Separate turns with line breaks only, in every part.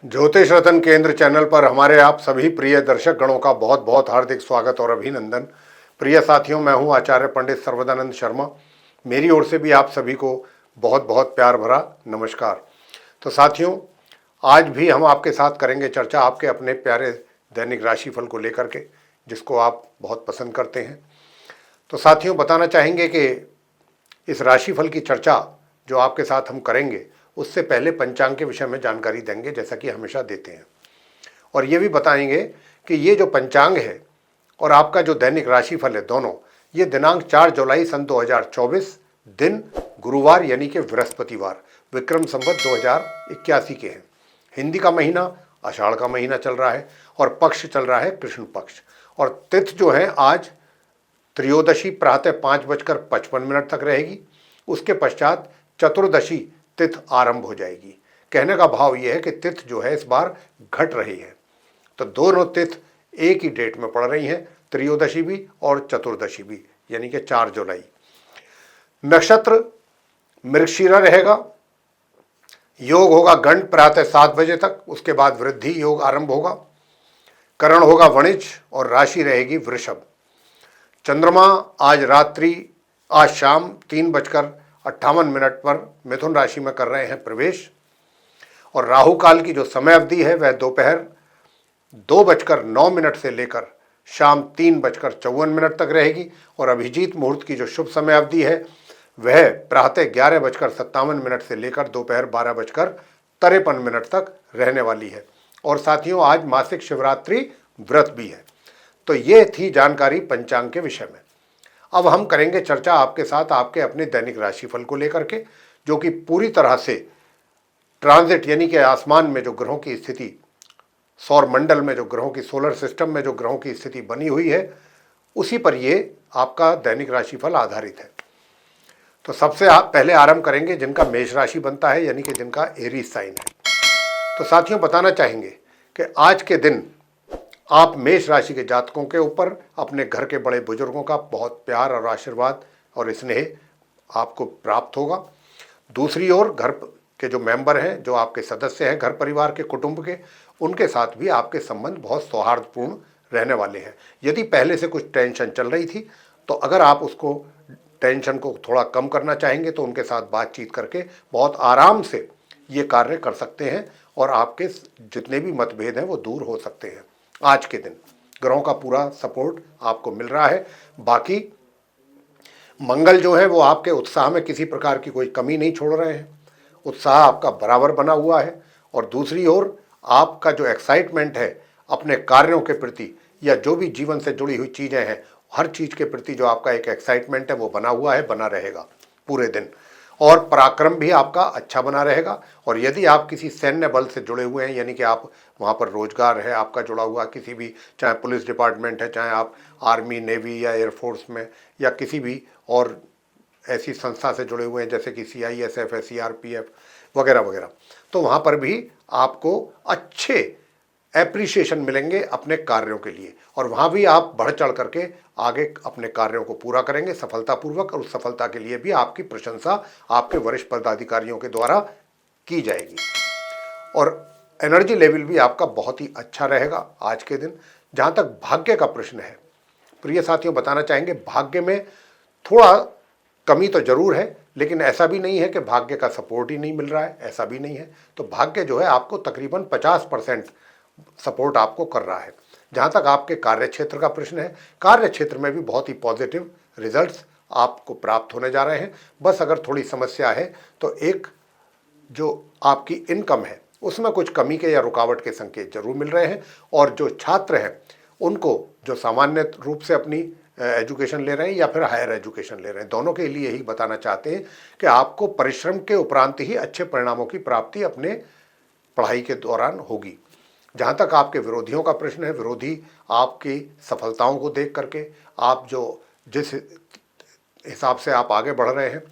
ज्योतिष रतन केंद्र चैनल पर हमारे आप सभी प्रिय दर्शक गणों का बहुत बहुत हार्दिक स्वागत और अभिनंदन। प्रिय साथियों, मैं हूं आचार्य पंडित सर्वदानंद शर्मा। मेरी ओर से भी आप सभी को बहुत बहुत प्यार भरा नमस्कार। तो साथियों, आज भी हम आपके साथ करेंगे चर्चा आपके अपने प्यारे दैनिक राशिफल को लेकर के, जिसको आप बहुत पसंद करते हैं। तो साथियों, बताना चाहेंगे कि इस राशिफल की चर्चा जो आपके साथ हम करेंगे, उससे पहले पंचांग के विषय में जानकारी देंगे, जैसा कि हमेशा देते हैं। और ये भी बताएंगे कि ये जो पंचांग है और आपका जो दैनिक राशिफल है, दोनों ये दिनांक 4 जुलाई सन 2024 दिन गुरुवार यानी कि बृहस्पतिवार विक्रम संवत 2081 के हैं। हिंदी का महीना आषाढ़ का महीना चल रहा है और पक्ष चल रहा है कृष्ण पक्ष। और तिथि जो है आज त्रयोदशी प्रातः 5:55 तक रहेगी। उसके पश्चात चतुर्दशी तिथि आरंभ हो जाएगी। कहने का भाव यह है कि तिथि जो है इस बार घट रही है। तो दोनों तिथि एक ही डेट में पड़ रही हैं, त्रयोदशी भी और चतुर्दशी भी, यानी कि 4 जुलाई। नक्षत्र मृगशिरा रहेगा। योग होगा गंड प्रातः 7 बजे तक, उसके बाद वृद्धि योग आरंभ होगा। करण होगा वणिज और राशि रहेगी वृषभ। चंद्रमा आज शाम 3:58 पर मिथुन राशि में कर रहे हैं प्रवेश। और राहु काल की जो समय अवधि है वह दोपहर 2:09 से लेकर शाम 3:54 तक रहेगी। और अभिजीत मुहूर्त की जो शुभ समय अवधि है वह प्रातः 11:57 से लेकर दोपहर 12:53 तक रहने वाली है। और साथियों, आज मासिक शिवरात्रि व्रत भी है। तो ये थी जानकारी पंचांग के विषय में। अब हम करेंगे चर्चा आपके साथ आपके अपने दैनिक राशिफल को लेकर के, जो कि पूरी तरह से ट्रांजिट यानी कि आसमान में जो ग्रहों की स्थिति, सौर मंडल में जो ग्रहों की, सोलर सिस्टम में जो ग्रहों की स्थिति बनी हुई है, उसी पर ये आपका दैनिक राशिफल आधारित है। तो सबसे पहले आरंभ करेंगे जिनका मेष राशि बनता है, यानी कि जिनका एरीज साइन है। तो साथियों, बताना चाहेंगे कि आज के दिन आप मेष राशि के जातकों के ऊपर अपने घर के बड़े बुजुर्गों का बहुत प्यार और आशीर्वाद और स्नेह आपको प्राप्त होगा। दूसरी ओर घर के जो मेंबर हैं, जो आपके सदस्य हैं घर परिवार के, कुटुंब के, उनके साथ भी आपके संबंध बहुत सौहार्दपूर्ण रहने वाले हैं। यदि पहले से कुछ टेंशन चल रही थी, तो अगर आप उसको टेंशन को थोड़ा कम करना चाहेंगे तो उनके साथ बातचीत करके बहुत आराम से ये कार्य कर सकते हैं और आपके जितने भी मतभेद हैं वो दूर हो सकते हैं। आज के दिन ग्रहों का पूरा सपोर्ट आपको मिल रहा है। बाकी मंगल जो है वो आपके उत्साह में किसी प्रकार की कोई कमी नहीं छोड़ रहे हैं। उत्साह आपका बराबर बना हुआ है। और दूसरी ओर आपका जो एक्साइटमेंट है अपने कार्यों के प्रति या जो भी जीवन से जुड़ी हुई चीज़ें हैं, हर चीज़ के प्रति जो आपका एक एक्साइटमेंट है वो बना हुआ है, बना रहेगा पूरे दिन। और पराक्रम भी आपका अच्छा बना रहेगा। और यदि आप किसी सैन्य बल से जुड़े हुए हैं, यानी कि आप वहाँ पर रोजगार है आपका जुड़ा हुआ किसी भी, चाहे पुलिस डिपार्टमेंट है, चाहे आप आर्मी, नेवी या एयरफोर्स में या किसी भी और ऐसी संस्था से जुड़े हुए हैं जैसे कि CISF है, CRPF वगैरह वगैरह, तो वहाँ पर भी आपको अच्छे एप्रिसिएशन मिलेंगे अपने कार्यों के लिए। और वहाँ भी आप बढ़ चढ़ करके आगे अपने कार्यों को पूरा करेंगे सफलतापूर्वक। और उस सफलता के लिए भी आपकी प्रशंसा आपके वरिष्ठ पदाधिकारियों के द्वारा की जाएगी। और एनर्जी लेवल भी आपका बहुत ही अच्छा रहेगा आज के दिन। जहाँ तक भाग्य का प्रश्न है, प्रिय साथियों, बताना चाहेंगे भाग्य में थोड़ा कमी तो जरूर है, लेकिन ऐसा भी नहीं है कि भाग्य का सपोर्ट ही नहीं मिल रहा है, ऐसा भी नहीं है। तो भाग्य जो है आपको तकरीबन 50% सपोर्ट आपको कर रहा है। जहाँ तक आपके कार्य क्षेत्र का प्रश्न है, कार्य क्षेत्र में भी बहुत ही पॉजिटिव रिजल्ट्स आपको प्राप्त होने जा रहे हैं। बस अगर थोड़ी समस्या है तो एक जो आपकी इनकम है उसमें कुछ कमी के या रुकावट के संकेत जरूर मिल रहे हैं। और जो छात्र हैं उनको, जो सामान्य रूप से अपनी एजुकेशन ले रहे हैं या फिर हायर एजुकेशन ले रहे हैं, दोनों के लिए यही बताना चाहते हैं कि आपको परिश्रम के उपरांत ही अच्छे परिणामों की प्राप्ति अपने पढ़ाई के दौरान होगी। जहाँ तक आपके विरोधियों का प्रश्न है, विरोधी आपकी सफलताओं को देख करके, आप जो जिस हिसाब से आप आगे बढ़ रहे हैं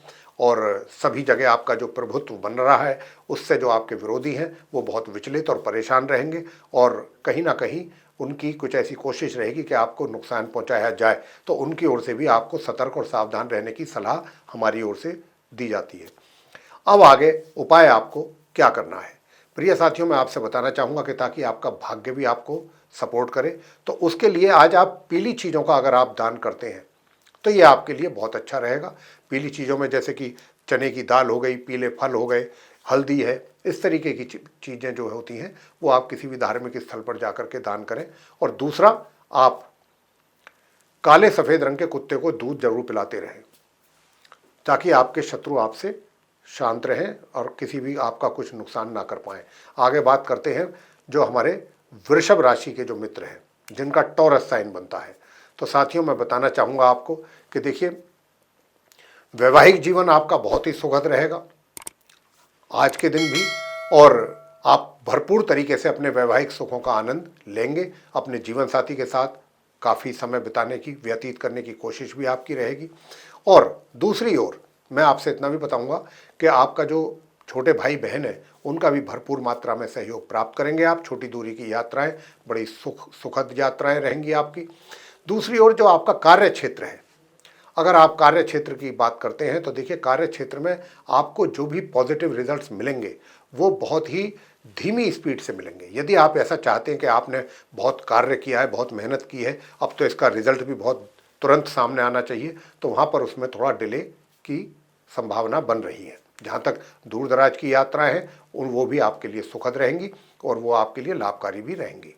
और सभी जगह आपका जो प्रभुत्व बन रहा है, उससे जो आपके विरोधी हैं वो बहुत विचलित और परेशान रहेंगे। और कहीं ना कहीं उनकी कुछ ऐसी कोशिश रहेगी कि आपको नुकसान पहुंचाया जाए, तो उनकी ओर से भी आपको सतर्क और सावधान रहने की सलाह हमारी ओर से दी जाती है। अब आगे उपाय आपको क्या करना है। प्रिय साथियों, मैं आपसे बताना चाहूँगा कि ताकि आपका भाग्य भी आपको सपोर्ट करे, तो उसके लिए आज आप पीली चीज़ों का अगर आप दान करते हैं तो ये आपके लिए बहुत अच्छा रहेगा। पीली चीज़ों में जैसे कि चने की दाल हो गई, पीले फल हो गए, हल्दी है, इस तरीके की चीज़ें जो होती हैं वो आप किसी भी धार्मिक स्थल पर जाकर के दान करें। और दूसरा, आप काले सफ़ेद रंग के कुत्ते को दूध जरूर पिलाते रहें ताकि आपके शत्रु आपसे शांत रहें और किसी भी आपका कुछ नुकसान ना कर पाएँ। आगे बात करते हैं जो हमारे वृषभ राशि के जो मित्र हैं जिनका टॉरस साइन बनता है। तो साथियों, मैं बताना चाहूँगा आपको कि देखिए, वैवाहिक जीवन आपका बहुत ही सुखद रहेगा आज के दिन भी, और आप भरपूर तरीके से अपने वैवाहिक सुखों का आनंद लेंगे। अपने जीवन साथी के साथ काफ़ी समय बिताने की, व्यतीत करने की कोशिश भी आपकी रहेगी। और दूसरी ओर मैं आपसे इतना भी बताऊंगा कि आपका जो छोटे भाई बहन है उनका भी भरपूर मात्रा में सहयोग प्राप्त करेंगे आप। छोटी दूरी की यात्राएं बड़ी सुखद यात्राएं रहेंगी आपकी। दूसरी ओर जो आपका कार्य क्षेत्र है, अगर आप कार्य क्षेत्र की बात करते हैं तो देखिए, कार्य क्षेत्र में आपको जो भी पॉजिटिव रिजल्ट्स मिलेंगे वो बहुत ही धीमी स्पीड से मिलेंगे। यदि आप ऐसा चाहते हैं कि आपने बहुत कार्य किया है, बहुत मेहनत की है, अब तो इसका रिजल्ट भी बहुत तुरंत सामने आना चाहिए, तो वहाँ पर उसमें थोड़ा डिले की संभावना बन रही है। जहाँ तक दूर दराज की यात्राएं हैं वो भी आपके लिए सुखद रहेंगी और वो आपके लिए लाभकारी भी रहेंगी।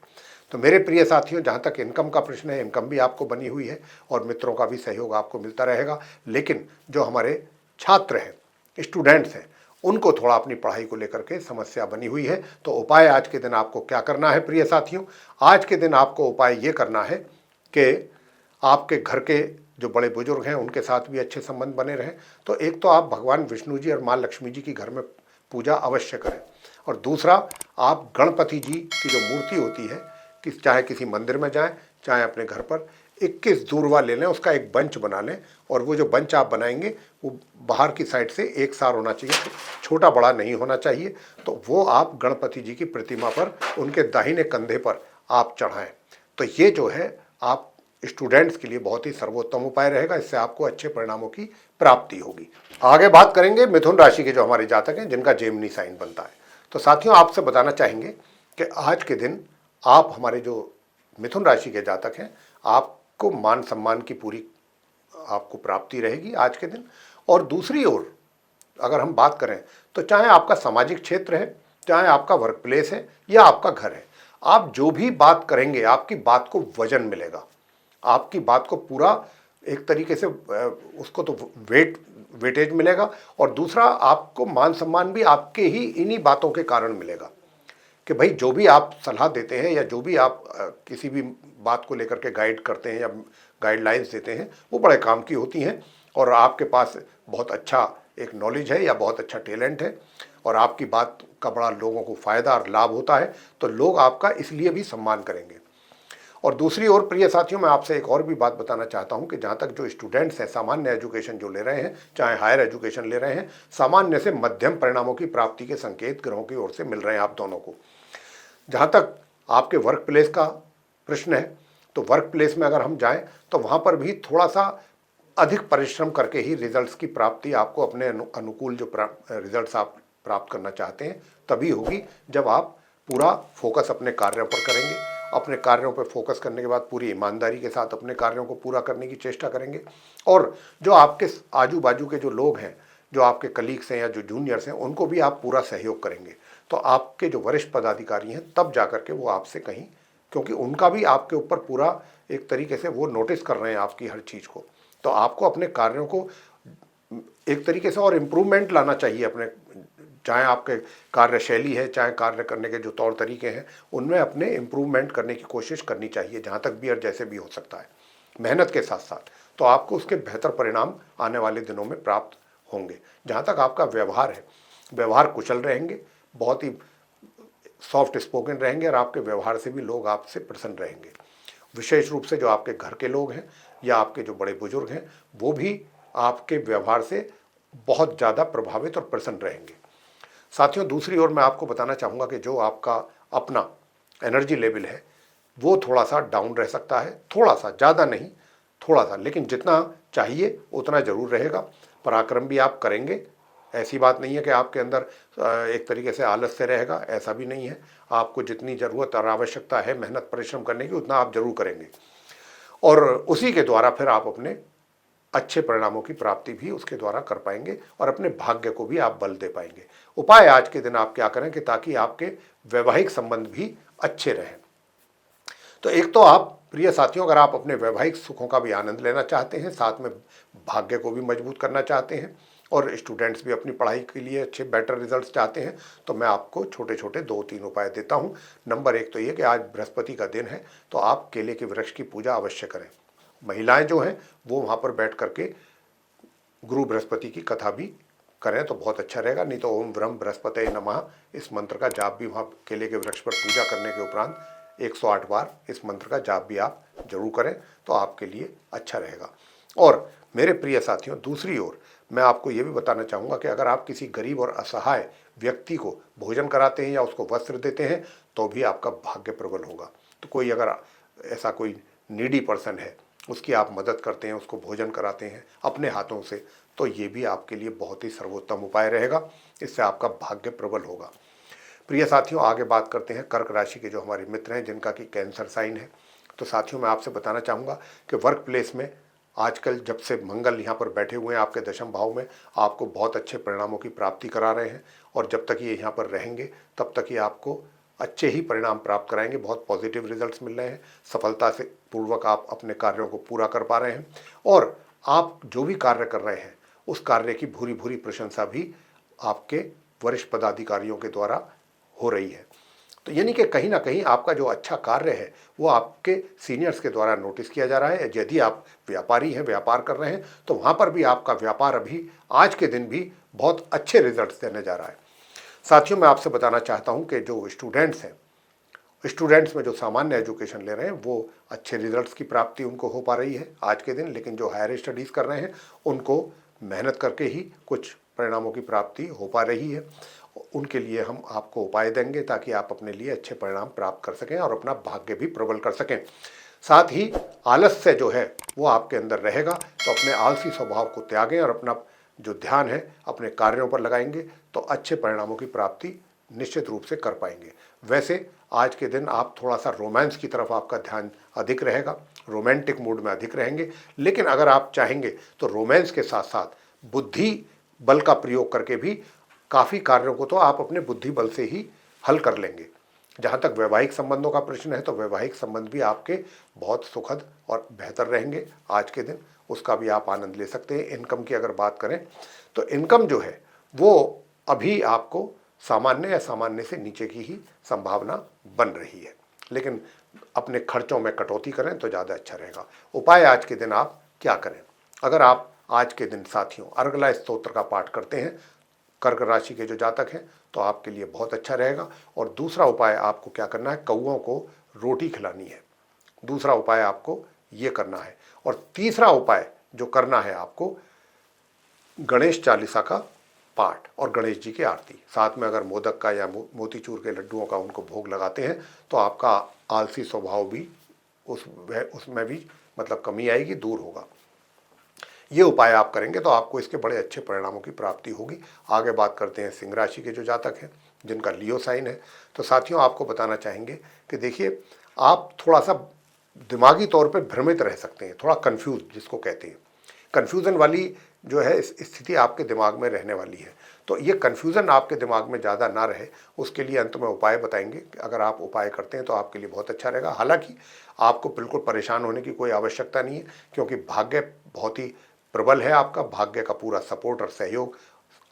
तो मेरे प्रिय साथियों, जहाँ तक इनकम का प्रश्न है, इनकम भी आपको बनी हुई है और मित्रों का भी सहयोग आपको मिलता रहेगा। लेकिन जो हमारे छात्र हैं, स्टूडेंट्स हैं, उनको थोड़ा अपनी पढ़ाई को लेकर के समस्या बनी हुई है। तो उपाय आज के दिन आपको क्या करना है प्रिय साथियों? आज के दिन आपको उपाय ये करना है कि आपके घर के जो बड़े बुजुर्ग हैं उनके साथ भी अच्छे संबंध बने रहें। तो एक तो आप भगवान विष्णु जी और माँ लक्ष्मी जी की घर में पूजा अवश्य करें, और दूसरा, आप गणपति जी की जो मूर्ति होती है, कि चाहे किसी मंदिर में जाएं, चाहे अपने घर पर 21 दूर्वा ले लें, उसका एक बंच बना लें, और वो जो बंच आप बनाएंगे वो बाहर की साइड से एक सार होना चाहिए, छोटा बड़ा नहीं होना चाहिए। तो वो आप गणपति जी की प्रतिमा पर, उनके दाहिने कंधे पर आप चढ़ाएं। तो ये जो है आप स्टूडेंट्स के लिए बहुत ही सर्वोत्तम उपाय रहेगा। इससे आपको अच्छे परिणामों की प्राप्ति होगी। आगे बात करेंगे मिथुन राशि के जो हमारे जातक हैं जिनका जेमिनी साइन बनता है। तो साथियों, आपसे बताना चाहेंगे कि आज के दिन आप, हमारे जो मिथुन राशि के जातक हैं, आपको मान सम्मान की पूरी आपको प्राप्ति रहेगी आज के दिन। और दूसरी ओर अगर हम बात करें तो चाहे आपका सामाजिक क्षेत्र है, चाहे आपका वर्क प्लेस है या आपका घर है, आप जो भी बात करेंगे आपकी बात को वजन मिलेगा, आपकी बात को पूरा एक तरीके से उसको तो वेटेज मिलेगा। और दूसरा, आपको मान सम्मान भी आपके ही इन्हीं बातों के कारण मिलेगा कि भाई जो भी आप सलाह देते हैं या जो भी आप किसी भी बात को लेकर के गाइड करते हैं या गाइडलाइंस देते हैं वो बड़े काम की होती हैं, और आपके पास बहुत अच्छा एक नॉलेज है या बहुत अच्छा टैलेंट है और आपकी बात का बड़ा लोगों को फ़ायदा और लाभ होता है, तो लोग आपका इसलिए भी सम्मान करेंगे। और दूसरी ओर प्रिय साथियों, मैं आपसे एक और भी बात बताना चाहता हूं कि जहां तक जो स्टूडेंट्स हैं, सामान्य एजुकेशन जो ले रहे हैं, चाहे हायर एजुकेशन ले रहे हैं, सामान्य से मध्यम परिणामों की प्राप्ति के संकेत ग्रहों की ओर से मिल रहे हैं आप दोनों को। जहाँ तक आपके वर्क प्लेस का प्रश्न है, तो वर्क प्लेस में अगर हम जाएं तो वहाँ पर भी थोड़ा सा अधिक परिश्रम करके ही रिजल्ट्स की प्राप्ति आपको, अपने अनुकूल जो रिजल्ट्स आप प्राप्त करना चाहते हैं तभी होगी जब आप पूरा फोकस अपने कार्यों पर करेंगे। अपने कार्यों पर फोकस करने के बाद पूरी ईमानदारी के साथ अपने कार्यों को पूरा करने की चेष्टा करेंगे। और जो आपके आजू बाजू के जो लोग हैं, जो आपके कलीग्स हैं या जो जूनियर्स हैं, उनको भी आप पूरा सहयोग करेंगे। तो आपके जो वरिष्ठ पदाधिकारी हैं तब जाकर के वो आपसे कहीं, क्योंकि उनका भी आपके ऊपर पूरा एक तरीके से वो नोटिस कर रहे हैं आपकी हर चीज़ को, तो आपको अपने कार्यों को एक तरीके से और इम्प्रूवमेंट लाना चाहिए अपने, चाहे आपके कार्यशैली है, चाहे कार्य करने के जो तौर तरीके हैं, उनमें अपने इम्प्रूवमेंट करने की कोशिश करनी चाहिए जहाँ तक भी और जैसे भी हो सकता है, मेहनत के साथ साथ। तो आपको उसके बेहतर परिणाम आने वाले दिनों में प्राप्त होंगे। जहाँ तक आपका व्यवहार है, व्यवहार कुशल रहेंगे, बहुत ही सॉफ्ट स्पोकन रहेंगे और आपके व्यवहार से भी लोग आपसे प्रसन्न रहेंगे। विशेष रूप से जो आपके घर के लोग हैं या आपके जो बड़े बुजुर्ग हैं, वो भी आपके व्यवहार से बहुत ज़्यादा प्रभावित और प्रसन्न रहेंगे। साथियों, दूसरी ओर मैं आपको बताना चाहूँगा कि जो आपका अपना एनर्जी लेवल है वो थोड़ा सा डाउन रह सकता है, थोड़ा सा, ज़्यादा नहीं, थोड़ा सा, लेकिन जितना चाहिए उतना ज़रूर रहेगा। पराक्रम भी आप करेंगे, ऐसी बात नहीं है कि आपके अंदर एक तरीके से आलस्य रहेगा, ऐसा भी नहीं है। आपको जितनी ज़रूरत और आवश्यकता है मेहनत परिश्रम करने की, उतना आप जरूर करेंगे और उसी के द्वारा फिर आप अपने अच्छे परिणामों की प्राप्ति भी उसके द्वारा कर पाएंगे और अपने भाग्य को भी आप बल दे पाएंगे। उपाय आज के दिन आप क्या करें कि ताकि आपके वैवाहिक संबंध भी अच्छे रहें। तो एक तो आप प्रिय साथियों, अगर आप अपने वैवाहिक सुखों का भी आनंद लेना चाहते हैं, साथ में भाग्य को भी मजबूत करना चाहते हैं और स्टूडेंट्स भी अपनी पढ़ाई के लिए अच्छे बेटर रिजल्ट्स चाहते हैं, तो मैं आपको छोटे छोटे 2-3 उपाय देता हूं। नंबर 1 तो ये कि आज बृहस्पति का दिन है, तो आप केले के वृक्ष की पूजा अवश्य करें। महिलाएं जो हैं वो वहाँ पर बैठ करके गुरु बृहस्पति की कथा भी करें तो बहुत अच्छा रहेगा। नहीं तो ओम ब्रह्म बृहस्पति नमः इस मंत्र का जाप भी वहाँ केले के वृक्ष पर पूजा करने के उपरांत 108 बार इस मंत्र का जाप भी आप जरूर करें तो आपके लिए अच्छा रहेगा। और मेरे प्रिय साथियों, दूसरी ओर मैं आपको ये भी बताना चाहूँगा कि अगर आप किसी गरीब और असहाय व्यक्ति को भोजन कराते हैं या उसको वस्त्र देते हैं तो भी आपका भाग्य प्रबल होगा। तो कोई अगर ऐसा कोई नीडी पर्सन है, उसकी आप मदद करते हैं, उसको भोजन कराते हैं अपने हाथों से, तो ये भी आपके लिए बहुत ही सर्वोत्तम उपाय रहेगा। इससे आपका भाग्य प्रबल होगा। प्रिय साथियों, आगे बात करते हैं कर्क राशि के जो हमारे मित्र हैं जिनका कि कैंसर साइन है। तो साथियों, मैं आपसे बताना चाहूँगा कि वर्क प्लेस में आजकल जब से मंगल यहाँ पर बैठे हुए हैं आपके दशम भाव में, आपको बहुत अच्छे परिणामों की प्राप्ति करा रहे हैं और जब तक ये यहाँ पर रहेंगे तब तक ये आपको अच्छे ही परिणाम प्राप्त कराएंगे। बहुत पॉजिटिव रिजल्ट्स मिल रहे हैं, सफलता से पूर्वक आप अपने कार्यों को पूरा कर पा रहे हैं और आप जो भी कार्य कर रहे हैं उस कार्य की भूरी भूरी प्रशंसा भी आपके वरिष्ठ पदाधिकारियों के द्वारा हो रही है। तो यानी कि कहीं ना कहीं आपका जो अच्छा कार्य है वो आपके सीनियर्स के द्वारा नोटिस किया जा रहा है। यदि आप व्यापारी हैं, व्यापार कर रहे हैं, तो वहाँ पर भी आपका व्यापार अभी आज के दिन भी बहुत अच्छे रिजल्ट्स देने जा रहा है। साथियों, मैं आपसे बताना चाहता हूँ कि जो स्टूडेंट्स हैं, स्टूडेंट्स में जो सामान्य एजुकेशन ले रहे हैं वो अच्छे रिजल्ट्स की प्राप्ति उनको हो पा रही है आज के दिन, लेकिन जो हायर स्टडीज़ कर रहे हैं उनको मेहनत करके ही कुछ परिणामों की प्राप्ति हो पा रही है। उनके लिए हम आपको उपाय देंगे ताकि आप अपने लिए अच्छे परिणाम प्राप्त कर सकें और अपना भाग्य भी प्रबल कर सकें। साथ ही आलस्य जो है वो आपके अंदर रहेगा, तो अपने आलसी स्वभाव को त्यागें और अपना जो ध्यान है अपने कार्यों पर लगाएंगे तो अच्छे परिणामों की प्राप्ति निश्चित रूप से कर पाएंगे। वैसे आज के दिन आप थोड़ा सा रोमांस की तरफ आपका ध्यान अधिक रहेगा, रोमांटिक मूड में अधिक रहेंगे, लेकिन अगर आप चाहेंगे तो रोमांस के साथ साथ बुद्धि बल का प्रयोग करके भी काफ़ी कार्यों को तो आप अपने बुद्धि बल से ही हल कर लेंगे। जहाँ तक वैवाहिक संबंधों का प्रश्न है तो वैवाहिक संबंध भी आपके बहुत सुखद और बेहतर रहेंगे आज के दिन, उसका भी आप आनंद ले सकते हैं। इनकम की अगर बात करें तो इनकम जो है वो अभी आपको सामान्य या सामान्य से नीचे की ही संभावना बन रही है, लेकिन अपने खर्चों में कटौती करें तो ज़्यादा अच्छा रहेगा। उपाय आज के दिन आप क्या करें? अगर आप आज के दिन साथियों अर्गला स्तोत्र का पाठ करते हैं कर्क राशि के जो जातक हैं तो आपके लिए बहुत अच्छा रहेगा। और दूसरा उपाय आपको क्या करना है, कौओं को रोटी खिलानी है। दूसरा उपाय आपको ये करना है। और तीसरा उपाय जो करना है आपको, गणेश चालीसा का पाठ और गणेश जी की आरती, साथ में अगर मोदक का या मोतीचूर के लड्डुओं का उनको भोग लगाते हैं तो आपका आलसी स्वभाव भी उसमें भी मतलब कमी आएगी, दूर होगा। ये उपाय आप करेंगे तो आपको इसके बड़े अच्छे परिणामों की प्राप्ति होगी। आगे बात करते हैं सिंह राशि के जो जातक हैं जिनका लियो साइन है। तो साथियों, आपको बताना चाहेंगे कि देखिए, आप थोड़ा सा दिमागी तौर पे भ्रमित रह सकते हैं, थोड़ा कंफ्यूज जिसको कहते हैं, कन्फ्यूज़न वाली जो है स्थिति आपके दिमाग में रहने वाली है। तो ये कन्फ्यूज़न आपके दिमाग में ज़्यादा ना रहे उसके लिए अंत में उपाय बताएंगे। अगर आप उपाय करते हैं तो आपके लिए बहुत अच्छा रहेगा। हालांकि आपको बिल्कुल परेशान होने की कोई आवश्यकता नहीं है, क्योंकि भाग्य बहुत ही प्रबल है। आपका भाग्य का पूरा सपोर्ट और सहयोग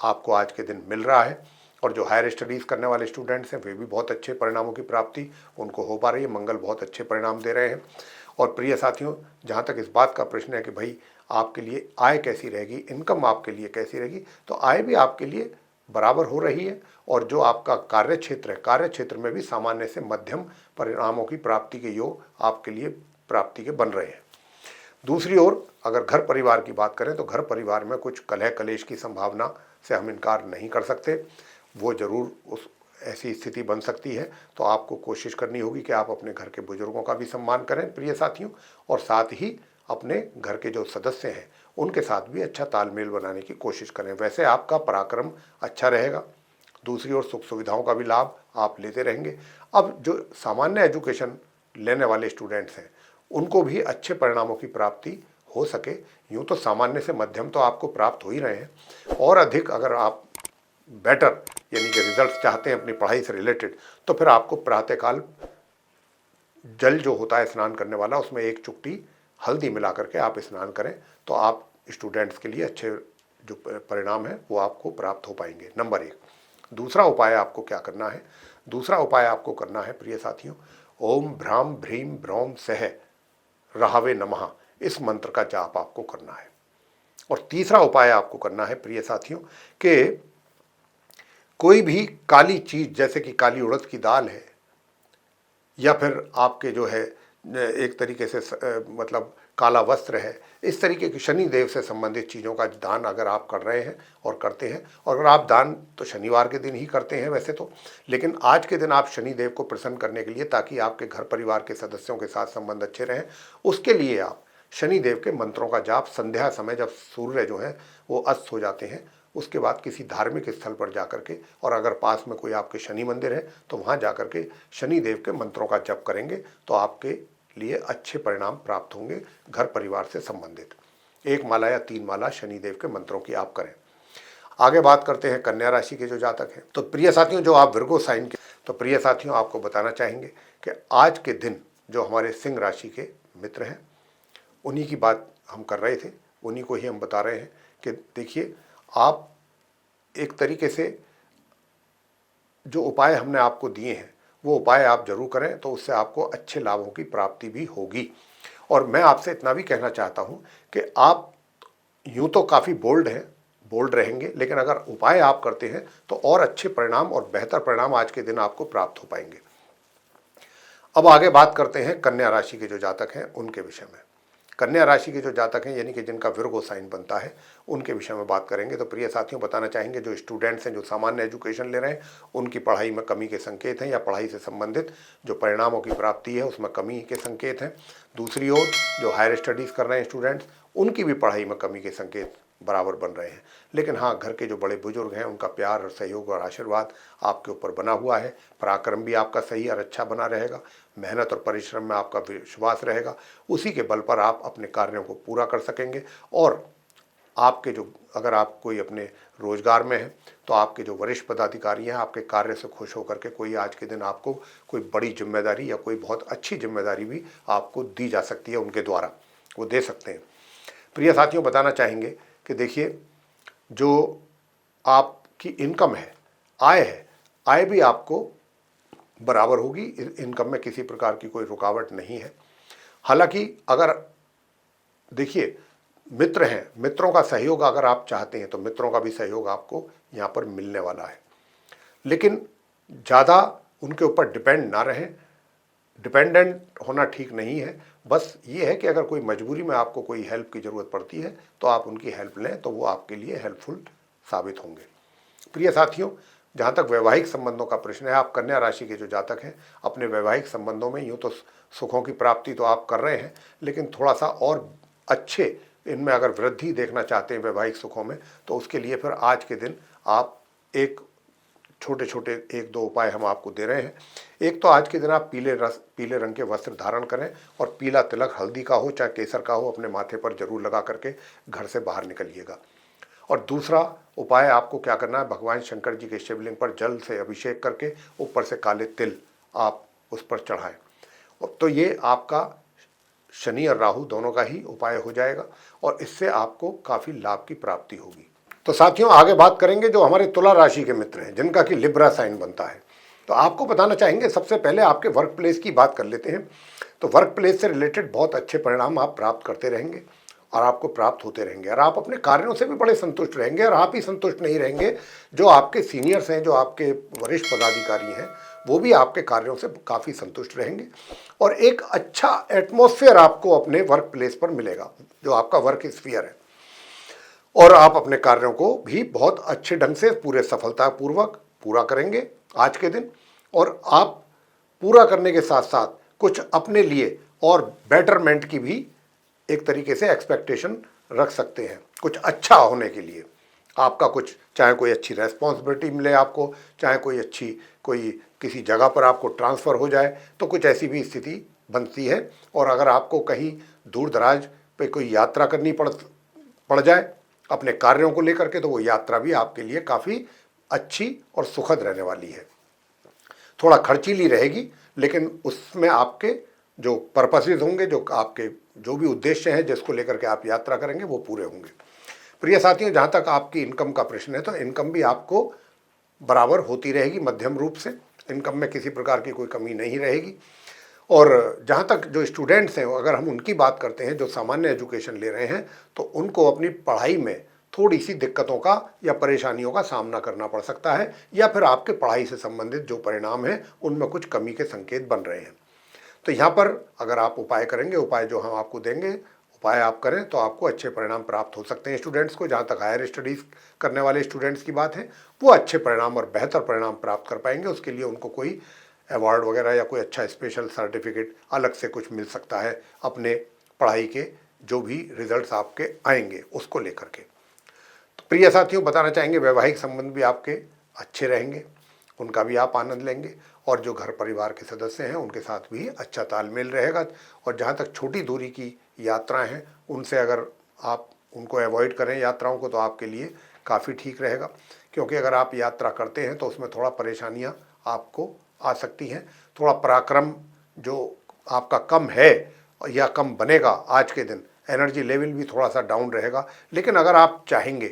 आपको आज के दिन मिल रहा है। और जो हायर स्टडीज़ करने वाले स्टूडेंट्स हैं वे भी बहुत अच्छे परिणामों की प्राप्ति उनको हो पा रही है। मंगल बहुत अच्छे परिणाम दे रहे हैं। और प्रिय साथियों, जहाँ तक इस बात का प्रश्न है कि भाई आपके लिए आय कैसी रहेगी, इनकम आपके लिए कैसी रहेगी, तो आय भी आपके लिए बराबर हो रही है। और जो आपका कार्य क्षेत्र है, कार्य क्षेत्र में भी सामान्य से मध्यम परिणामों की प्राप्ति के योग आपके लिए प्राप्ति के बन रहे हैं। दूसरी ओर अगर घर परिवार की बात करें तो घर परिवार में कुछ कलह कलेश की संभावना से हम इनकार नहीं कर सकते, वो ज़रूर उस ऐसी स्थिति बन सकती है। तो आपको कोशिश करनी होगी कि आप अपने घर के बुजुर्गों का भी सम्मान करें प्रिय साथियों, और साथ ही अपने घर के जो सदस्य हैं उनके साथ भी अच्छा तालमेल बनाने की कोशिश करें। वैसे आपका पराक्रम अच्छा रहेगा। दूसरी ओर सुख सुविधाओं का भी लाभ आप लेते रहेंगे। अब जो सामान्य एजुकेशन लेने वाले स्टूडेंट्स हैं उनको भी अच्छे परिणामों की प्राप्ति हो सके। यूँ तो सामान्य से मध्यम तो आपको प्राप्त हो ही रहे हैं, और अधिक अगर आप बेटर यानी कि रिजल्ट्स चाहते हैं अपनी पढ़ाई से रिलेटेड, तो फिर आपको प्रातःकाल जल जो होता है स्नान करने वाला, उसमें एक चुटकी हल्दी मिला करके आप स्नान करें, तो आप स्टूडेंट्स के लिए अच्छे जो परिणाम है वो आपको प्राप्त हो पाएंगे। नंबर 1। दूसरा उपाय आपको क्या करना है? दूसरा उपाय आपको करना है प्रिय साथियों, ओम भ्राम भ्रीम भ्रौम सह रहावे नमः, इस मंत्र का जाप आपको करना है। और तीसरा उपाय आपको करना है प्रिय साथियों कि कोई भी काली चीज जैसे कि काली उड़द की दाल है, या फिर आपके जो है एक तरीके से मतलब काला वस्त्र है, इस तरीके की शनि देव से संबंधित चीज़ों का दान अगर आप कर रहे हैं और करते हैं, और अगर आप दान तो शनिवार के दिन ही करते हैं वैसे तो, लेकिन आज के दिन आप शनि देव को प्रसन्न करने के लिए, ताकि आपके घर परिवार के सदस्यों के साथ संबंध अच्छे रहें, उसके लिए आप शनि देव के मंत्रों का जाप संध्या समय जब सूर्य जो है वो अस्त हो जाते हैं उसके बाद किसी धार्मिक स्थल पर जाकर के, और अगर पास में कोई आपके शनि मंदिर है तो वहाँ जाकर के शनि देव के मंत्रों का जप करेंगे तो आपके लिए अच्छे परिणाम प्राप्त होंगे घर परिवार से संबंधित। 1 माला या 3 माला शनि देव के मंत्रों की आप करें। आगे बात करते हैं कन्या राशि के जो जातक हैं। तो प्रिय साथियों, जो आप विर्गो साइन के, तो प्रिय साथियों आपको बताना चाहेंगे कि आज के दिन जो हमारे सिंह राशि के मित्र हैं उन्हीं की बात हम कर रहे थे, उन्हीं को ही हम बता रहे हैं कि देखिए, आप एक तरीके से जो उपाय हमने आपको दिए हैं वो उपाय आप जरूर करें, तो उससे आपको अच्छे लाभों की प्राप्ति भी होगी। और मैं आपसे इतना भी कहना चाहता हूं कि आप यूं तो काफ़ी बोल्ड रहेंगे, लेकिन अगर उपाय आप करते हैं तो और अच्छे परिणाम और बेहतर परिणाम आज के दिन आपको प्राप्त हो पाएंगे। अब आगे बात करते हैं कन्या राशि के जो जातक हैं उनके विषय में। कन्या राशि के जो जातक हैं यानी कि जिनका विर्गो साइन बनता है उनके विषय में बात करेंगे। तो प्रिय साथियों, बताना चाहेंगे जो स्टूडेंट्स हैं जो सामान्य एजुकेशन ले रहे हैं उनकी पढ़ाई में कमी के संकेत हैं, या पढ़ाई से संबंधित जो परिणामों की प्राप्ति है उसमें कमी के संकेत हैं। दूसरी ओर जो हायर स्टडीज़ कर रहे हैं स्टूडेंट्स, उनकी भी पढ़ाई में कमी के संकेत बराबर बन रहे हैं। लेकिन हाँ, घर के जो बड़े बुजुर्ग हैं उनका प्यार और सहयोग और आशीर्वाद आपके ऊपर बना हुआ है। पराक्रम भी आपका सही और अच्छा बना रहेगा। मेहनत और परिश्रम में आपका विश्वास रहेगा, उसी के बल पर आप अपने कार्यों को पूरा कर सकेंगे। और आपके जो, अगर आप कोई अपने रोजगार में हैं तो आपके जो वरिष्ठ पदाधिकारी हैं आपके कार्य से खुश होकर के कोई आज के दिन आपको कोई बड़ी जिम्मेदारी या कोई बहुत अच्छी जिम्मेदारी भी आपको दी जा सकती है, उनके द्वारा वो दे सकते हैं। प्रिय साथियों, बताना चाहेंगे कि देखिए, जो आपकी इनकम है, आय भी आपको बराबर होगी। इनकम में किसी प्रकार की कोई रुकावट नहीं है। हालांकि अगर देखिए, मित्र हैं, मित्रों का सहयोग अगर आप चाहते हैं तो मित्रों का भी सहयोग आपको यहाँ पर मिलने वाला है, लेकिन ज़्यादा उनके ऊपर डिपेंड ना रहें। डिपेंडेंट होना ठीक नहीं है। बस ये है कि अगर कोई मजबूरी में आपको कोई हेल्प की ज़रूरत पड़ती है तो आप उनकी हेल्प लें, तो वो आपके लिए हेल्पफुल साबित होंगे। प्रिय साथियों, जहाँ तक वैवाहिक संबंधों का प्रश्न है, आप कन्या राशि के जो जातक हैं अपने वैवाहिक संबंधों में यूँ तो सुखों की प्राप्ति तो आप कर रहे हैं, लेकिन थोड़ा सा और अच्छे इनमें अगर वृद्धि देखना चाहते हैं वैवाहिक सुखों में, तो उसके लिए फिर आज के दिन आप एक छोटे छोटे 1-2 उपाय हम आपको दे रहे हैं। एक तो आज के दिन आप पीले रंग के वस्त्र धारण करें और पीला तिलक हल्दी का हो चाहे केसर का हो अपने माथे पर जरूर लगा करके घर से बाहर निकलिएगा। और दूसरा उपाय आपको क्या करना है, भगवान शंकर जी के शिवलिंग पर जल से अभिषेक करके ऊपर से काले तिल आप उस पर चढ़ाएं। तो ये आपका शनि और राहु दोनों का ही उपाय हो जाएगा और इससे आपको काफ़ी लाभ की प्राप्ति होगी। तो साथियों, आगे बात करेंगे जो हमारे तुला राशि के मित्र हैं जिनका कि लिब्रा साइन बनता है। तो आपको बताना चाहेंगे, सबसे पहले आपके वर्क प्लेस की बात कर लेते हैं। तो वर्क प्लेस से रिलेटेड बहुत अच्छे परिणाम आप प्राप्त करते रहेंगे और आपको प्राप्त होते रहेंगे, और आप अपने कार्यों से भी बड़े संतुष्ट रहेंगे। और आप ही संतुष्ट नहीं रहेंगे, जो आपके सीनियर्स हैं, जो आपके वरिष्ठ पदाधिकारी हैं, वो भी आपके कार्यों से काफ़ी संतुष्ट रहेंगे और एक अच्छा एटमॉस्फेयर आपको अपने वर्क प्लेस पर मिलेगा, जो आपका वर्क स्फीयर है। और आप अपने कार्यों को भी बहुत अच्छे ढंग से पूरे सफलतापूर्वक पूरा करेंगे आज के दिन। और आप पूरा करने के साथ साथ कुछ अपने लिए और बेटरमेंट की भी एक तरीके से एक्सपेक्टेशन रख सकते हैं कुछ अच्छा होने के लिए। आपका कुछ, चाहे कोई अच्छी रेस्पॉन्सिबिलिटी मिले आपको, चाहे कोई किसी जगह पर आपको ट्रांसफ़र हो जाए, तो कुछ ऐसी भी स्थिति बनती है। और अगर आपको कहीं दूर दराज पे कोई यात्रा करनी पड़ जाए अपने कार्यों को लेकर के, तो वो यात्रा भी आपके लिए काफ़ी अच्छी और सुखद रहने वाली है। थोड़ा खर्चीली रहेगी, लेकिन उसमें आपके जो पर्पसेस होंगे, जो आपके जो भी उद्देश्य हैं जिसको लेकर के आप यात्रा करेंगे, वो पूरे होंगे। प्रिय साथियों, जहाँ तक आपकी इनकम का प्रश्न है, तो इनकम भी आपको बराबर होती रहेगी, मध्यम रूप से। इनकम में किसी प्रकार की कोई कमी नहीं रहेगी। और जहाँ तक जो स्टूडेंट्स हैं, अगर हम उनकी बात करते हैं जो सामान्य एजुकेशन ले रहे हैं, तो उनको अपनी पढ़ाई में थोड़ी सी दिक्कतों का या परेशानियों का सामना करना पड़ सकता है, या फिर आपके पढ़ाई से संबंधित जो परिणाम हैं उनमें कुछ कमी के संकेत बन रहे हैं। तो यहाँ पर अगर आप उपाय करेंगे, उपाय जो हम आपको देंगे, उपाय आप करें, तो आपको अच्छे परिणाम प्राप्त हो सकते हैं। स्टूडेंट्स को, जहाँ तक हायर स्टडीज़ करने वाले स्टूडेंट्स की बात है, वो अच्छे परिणाम और बेहतर परिणाम प्राप्त कर पाएंगे। उसके लिए उनको कोई अवार्ड वगैरह या कोई अच्छा स्पेशल सर्टिफिकेट अलग से कुछ मिल सकता है अपने पढ़ाई के जो भी रिजल्ट्स आपके आएंगे उसको लेकर के। तो प्रिय साथियों, बताना चाहेंगे वैवाहिक संबंध भी आपके अच्छे रहेंगे, उनका भी आप आनंद लेंगे, और जो घर परिवार के सदस्य हैं उनके साथ भी अच्छा तालमेल रहेगा। और जहाँ तक छोटी दूरी की यात्राएं हैं, उनसे अगर आप उनको अवॉइड करें यात्राओं को, तो आपके लिए काफ़ी ठीक रहेगा। क्योंकि अगर आप यात्रा करते हैं तो उसमें थोड़ा परेशानियाँ आपको आ सकती हैं। थोड़ा पराक्रम जो आपका कम है या कम बनेगा आज के दिन, एनर्जी लेवल भी थोड़ा सा डाउन रहेगा। लेकिन अगर आप चाहेंगे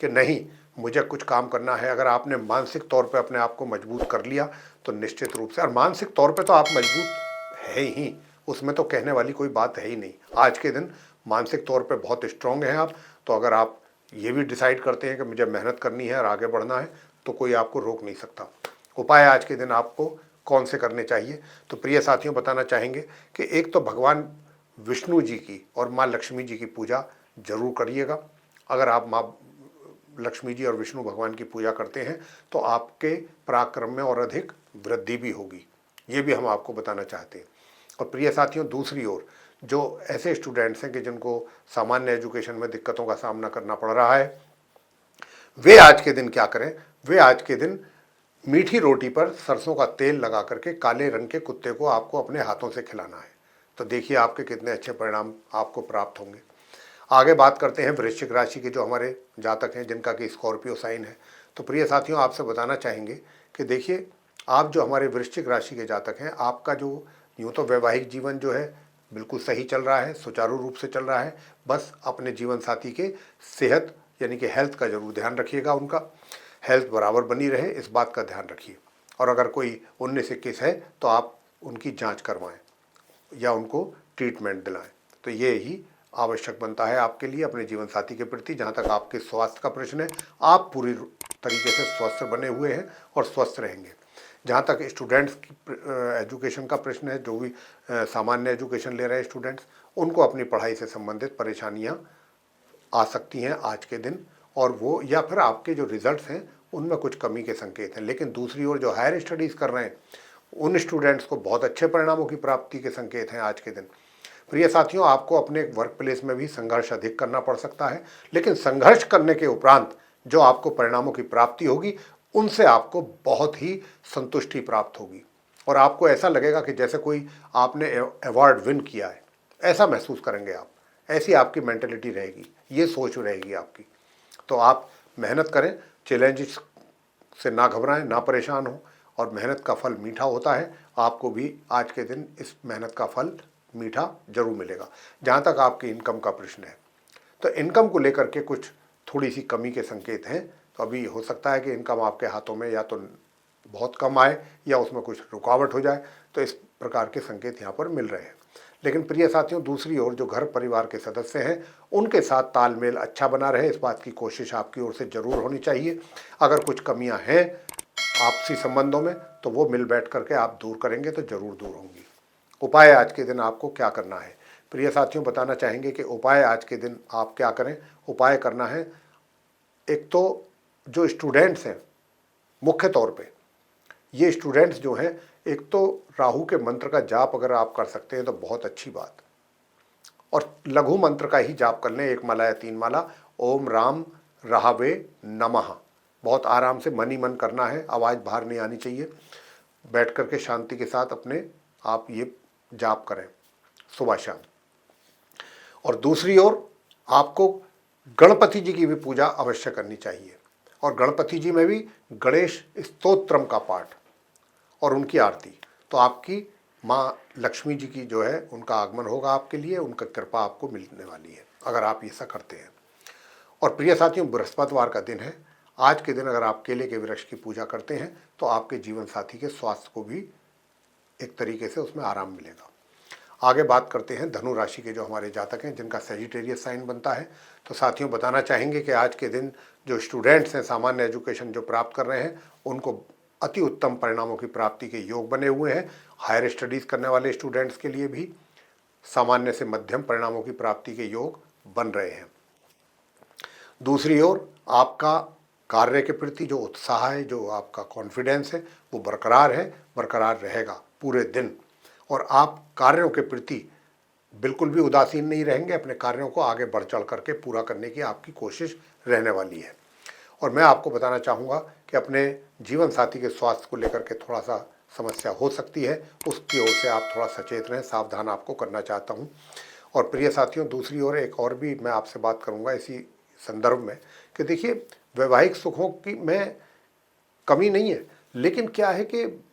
कि नहीं, मुझे कुछ काम करना है, अगर आपने मानसिक तौर पे अपने आप को मजबूत कर लिया, तो निश्चित रूप से, और मानसिक तौर पे तो आप मजबूत है ही, उसमें तो कहने वाली कोई बात है ही नहीं। आज के दिन मानसिक तौर पे बहुत स्ट्रांग हैं आप। तो अगर आप ये भी डिसाइड करते हैं कि मुझे मेहनत करनी है और आगे बढ़ना है, तो कोई आपको रोक नहीं सकता। उपाय आज के दिन आपको कौन से करने चाहिए? तो प्रिय साथियों, बताना चाहेंगे कि एक तो भगवान विष्णु जी की और माँ लक्ष्मी जी की पूजा जरूर करिएगा। अगर आप माँ लक्ष्मी जी और विष्णु भगवान की पूजा करते हैं तो आपके पराक्रम में और अधिक वृद्धि भी होगी, ये भी हम आपको बताना चाहते हैं। और प्रिय साथियों, दूसरी ओर जो ऐसे स्टूडेंट्स हैं कि जिनको सामान्य एजुकेशन में दिक्कतों का सामना करना पड़ रहा है, वे आज के दिन क्या करें? वे आज के दिन मीठी रोटी पर सरसों का तेल लगा करके काले रंग के कुत्ते को आपको अपने हाथों से खिलाना है। तो देखिए आपके कितने अच्छे परिणाम आपको प्राप्त होंगे। आगे बात करते हैं वृश्चिक राशि के जो हमारे जातक हैं, जिनका कि स्कॉर्पियो साइन है। तो प्रिय साथियों, आपसे बताना चाहेंगे कि देखिए, आप जो हमारे वृश्चिक राशि के जातक हैं, आपका जो यूँ तो वैवाहिक जीवन जो है बिल्कुल सही चल रहा है, सुचारू रूप से चल रहा है। बस अपने जीवन साथी के सेहत यानी कि हेल्थ का जरूर ध्यान रखिएगा, उनका हेल्थ बराबर बनी रहे, इस बात का ध्यान रखिए। और अगर कोई 19-21 है तो आप उनकी जांच करवाएं या उनको ट्रीटमेंट दिलाएं। तो ये ही आवश्यक बनता है आपके लिए अपने जीवन साथी के प्रति। जहाँ तक आपके स्वास्थ्य का प्रश्न है, आप पूरी तरीके से स्वस्थ बने हुए हैं और स्वस्थ रहेंगे। जहाँ तक स्टूडेंट्स की एजुकेशन का प्रश्न है, जो भी सामान्य एजुकेशन ले रहे हैं स्टूडेंट्स, उनको अपनी पढ़ाई से संबंधित परेशानियाँ आ सकती हैं आज के दिन, और वो या फिर आपके जो रिजल्ट्स हैं उनमें कुछ कमी के संकेत हैं। लेकिन दूसरी ओर जो हायर स्टडीज़ कर रहे हैं, उन स्टूडेंट्स को बहुत अच्छे परिणामों की प्राप्ति के संकेत हैं आज के दिन। प्रिय साथियों, आपको अपने वर्क प्लेस में भी संघर्ष अधिक करना पड़ सकता है, लेकिन संघर्ष करने के उपरांत जो आपको परिणामों की प्राप्ति होगी, उनसे आपको बहुत ही संतुष्टि प्राप्त होगी। और आपको ऐसा लगेगा कि जैसे कोई आपने अवार्ड विन किया है, ऐसा महसूस करेंगे आप। ऐसी आपकी मेंटलिटी रहेगी, ये सोच रहेगी आपकी। तो आप मेहनत करें, चैलेंजेस से ना घबराएं, ना परेशान हो, और मेहनत का फल मीठा होता है। आपको भी आज के दिन इस मेहनत का फल मीठा जरूर मिलेगा। जहाँ तक आपकी इनकम का प्रश्न है, तो इनकम को लेकर के कुछ थोड़ी सी कमी के संकेत हैं। तो अभी हो सकता है कि इनकम आपके हाथों में या तो बहुत कम आए या उसमें कुछ रुकावट हो जाए। तो इस प्रकार के संकेत यहाँ पर मिल रहे हैं। लेकिन प्रिय साथियों, दूसरी ओर जो घर परिवार के सदस्य हैं, उनके साथ तालमेल अच्छा बना रहे, इस बात की कोशिश आपकी ओर से जरूर होनी चाहिए। अगर कुछ कमियां हैं आपसी संबंधों में, तो वो मिल बैठ करके आप दूर करेंगे तो जरूर दूर होंगी। उपाय आज के दिन आपको क्या करना है? प्रिय साथियों, बताना चाहेंगे कि उपाय आज के दिन आप क्या करें। उपाय करना है, एक तो जो स्टूडेंट्स हैं, मुख्य तौर पे ये स्टूडेंट्स जो हैं, एक तो राहु के मंत्र का जाप अगर आप कर सकते हैं तो बहुत अच्छी बात। और लघु मंत्र का ही जाप कर लें, 1 माला या 3 माला। ओम राम रहावे नमः। बहुत आराम से मन ही मन करना है, आवाज़ बाहर नहीं आनी चाहिए। बैठ करके शांति के साथ अपने आप ये जाप करें सुबह शाम। और दूसरी ओर आपको गणपति जी की भी पूजा अवश्य करनी चाहिए, और गणपति जी में भी गणेश स्तोत्रम का पाठ और उनकी आरती। तो आपकी माँ लक्ष्मी जी की जो है उनका आगमन होगा आपके लिए, उनका कृपा आपको मिलने वाली है अगर आप ऐसा करते हैं। और प्रिय साथियों, बृहस्पतिवार का दिन है। आज के दिन अगर आप केले के वृक्ष की पूजा करते हैं तो आपके जीवन साथी के स्वास्थ्य को भी एक तरीके से उसमें आराम मिलेगा। आगे बात करते हैं धनु राशि के जो हमारे जातक हैं जिनका सेजिटेरियस साइन बनता है। तो साथियों, बताना चाहेंगे कि आज के दिन जो स्टूडेंट्स हैं, सामान्य एजुकेशन जो प्राप्त कर रहे हैं, उनको अति उत्तम परिणामों की प्राप्ति के योग बने हुए हैं। हायर स्टडीज़ करने वाले स्टूडेंट्स के लिए भी सामान्य से मध्यम परिणामों की प्राप्ति के योग बन रहे हैं। दूसरी ओर आपका कार्य के प्रति जो उत्साह है, जो आपका कॉन्फिडेंस है, वो बरकरार रहेगा पूरे दिन। और आप कार्यों के प्रति बिल्कुल भी उदासीन नहीं रहेंगे, अपने कार्यों को आगे बढ़ चढ़ करके पूरा करने की आपकी कोशिश रहने वाली है। और मैं आपको बताना चाहूँगा कि अपने जीवन साथी के स्वास्थ्य को लेकर के थोड़ा सा समस्या हो सकती है, उसकी ओर से आप थोड़ा सचेत रहें, सावधान आपको करना चाहता हूँ। और प्रिय साथियों, दूसरी ओर एक और भी मैं आपसे बात करूँगा इसी संदर्भ में कि देखिए, वैवाहिक सुखों की में कमी नहीं है, लेकिन क्या है कि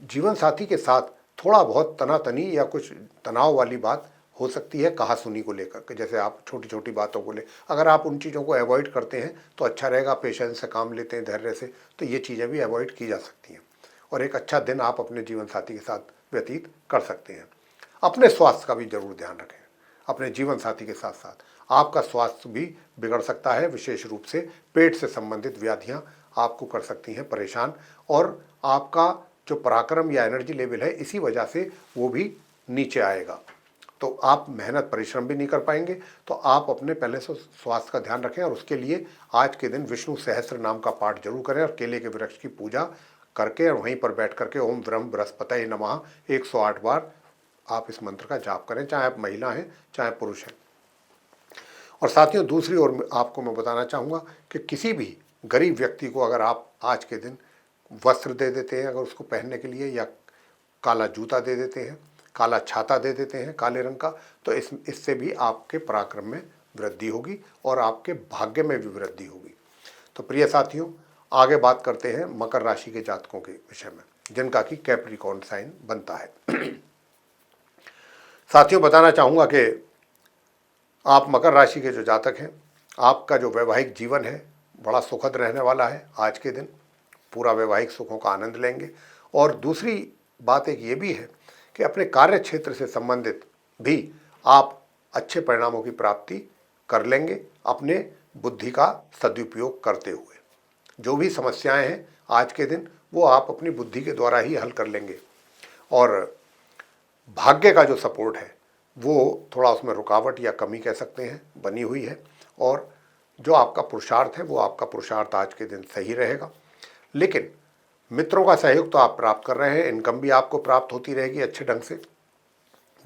जीवन साथी के साथ थोड़ा बहुत तनातनी या कुछ तनाव वाली बात हो सकती है कहा-सुनी को लेकर के। जैसे आप छोटी-छोटी बातों को अगर आप उन चीज़ों को अवॉइड करते हैं तो अच्छा रहेगा, पेशेंस से काम लेते हैं, धैर्य से, तो ये चीज़ें भी अवॉइड की जा सकती हैं और एक अच्छा दिन आप अपने जीवन साथी के साथ व्यतीत कर सकते हैं। अपने स्वास्थ्य का भी जरूर ध्यान रखें। अपने जीवन साथी के साथ साथ आपका स्वास्थ्य भी बिगड़ सकता है, विशेष रूप से पेट से संबंधित व्याधियाँ आपको कर सकती हैं परेशान, और आपका जो पराक्रम या एनर्जी लेवल है इसी वजह से वो भी नीचे आएगा। तो आप मेहनत परिश्रम भी नहीं कर पाएंगे। तो आप अपने पहले से स्वास्थ्य का ध्यान रखें और उसके लिए आज के दिन विष्णु सहस्त्र नाम का पाठ जरूर करें और केले के वृक्ष की पूजा करके और वहीं पर बैठ करके ओम ब्रह्म बृहस्पतये नमः 108 बार आप इस मंत्र का जाप करें, चाहे आप महिला हैं चाहे पुरुष हैं। और साथियों, दूसरी ओर आपको मैं बताना चाहूँगा कि किसी भी गरीब व्यक्ति को अगर आप आज के दिन वस्त्र दे देते हैं अगर उसको पहनने के लिए, या काला जूता दे देते हैं, काला छाता दे देते हैं काले रंग का, तो इससे भी आपके पराक्रम में वृद्धि होगी और आपके भाग्य में भी वृद्धि होगी। तो प्रिय साथियों, आगे बात करते हैं मकर राशि के जातकों के विषय में जिनका कि कैप्रिकॉर्न साइन बनता है। साथियों, बताना चाहूँगा कि आप मकर राशि के जो जातक हैं, आपका जो वैवाहिक जीवन है बड़ा सुखद रहने वाला है। आज के दिन पूरा वैवाहिक सुखों का आनंद लेंगे। और दूसरी बात एक ये भी है कि अपने कार्य क्षेत्र से संबंधित भी आप अच्छे परिणामों की प्राप्ति कर लेंगे अपने बुद्धि का सदुपयोग करते हुए। जो भी समस्याएं हैं आज के दिन वो आप अपनी बुद्धि के द्वारा ही हल कर लेंगे। और भाग्य का जो सपोर्ट है वो थोड़ा उसमें रुकावट या कमी कह सकते हैं बनी हुई है। और जो आपका पुरुषार्थ है वो आपका पुरुषार्थ आज के दिन सही रहेगा। लेकिन मित्रों का सहयोग तो आप प्राप्त कर रहे हैं, इनकम भी आपको प्राप्त होती रहेगी अच्छे ढंग से,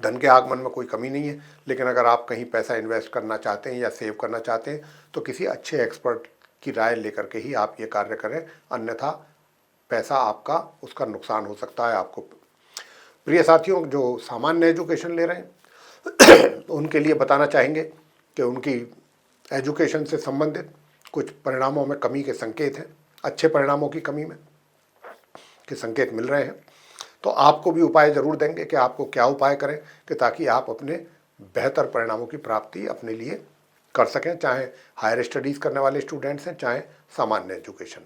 धन के आगमन में कोई कमी नहीं है। लेकिन अगर आप कहीं पैसा इन्वेस्ट करना चाहते हैं या सेव करना चाहते हैं तो किसी अच्छे एक्सपर्ट की राय लेकर के ही आप ये कार्य करें, अन्यथा पैसा आपका उसका नुकसान हो सकता है आपको। प्रिय साथियों, जो सामान्य एजुकेशन ले रहे हैं उनके लिए बताना चाहेंगे कि उनकी एजुकेशन से संबंधित कुछ परिणामों में कमी के संकेत हैं, अच्छे परिणामों की कमी में के संकेत मिल रहे हैं। तो आपको भी उपाय ज़रूर देंगे कि आपको क्या उपाय करें कि ताकि आप अपने बेहतर परिणामों की प्राप्ति अपने लिए कर सकें, चाहे हायर स्टडीज़ करने वाले स्टूडेंट्स हैं चाहे सामान्य एजुकेशन।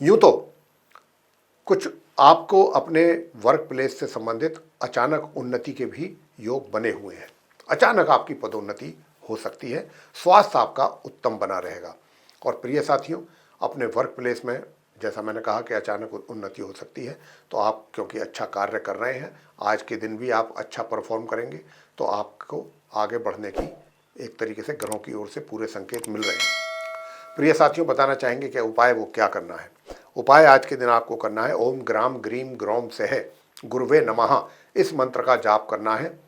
यूँ तो कुछ आपको अपने वर्क प्लेस से संबंधित अचानक उन्नति के भी योग बने हुए हैं। अचानक आपकी पदोन्नति हो सकती है, स्वास्थ्य आपका उत्तम बना रहेगा। और प्रिय साथियों, अपने वर्क प्लेस में जैसा मैंने कहा कि अचानक उन्नति हो सकती है, तो आप क्योंकि अच्छा कार्य कर रहे हैं, आज के दिन भी आप अच्छा परफॉर्म करेंगे, तो आपको आगे बढ़ने की एक तरीके से ग्रहों की ओर से पूरे संकेत मिल रहे हैं। प्रिय साथियों, बताना चाहेंगे कि उपाय वो क्या करना है। उपाय आज के दिन आपको करना है ओम ग्राम ग्रीम ग्रौम सह गुरुवे नमः इस मंत्र का जाप करना है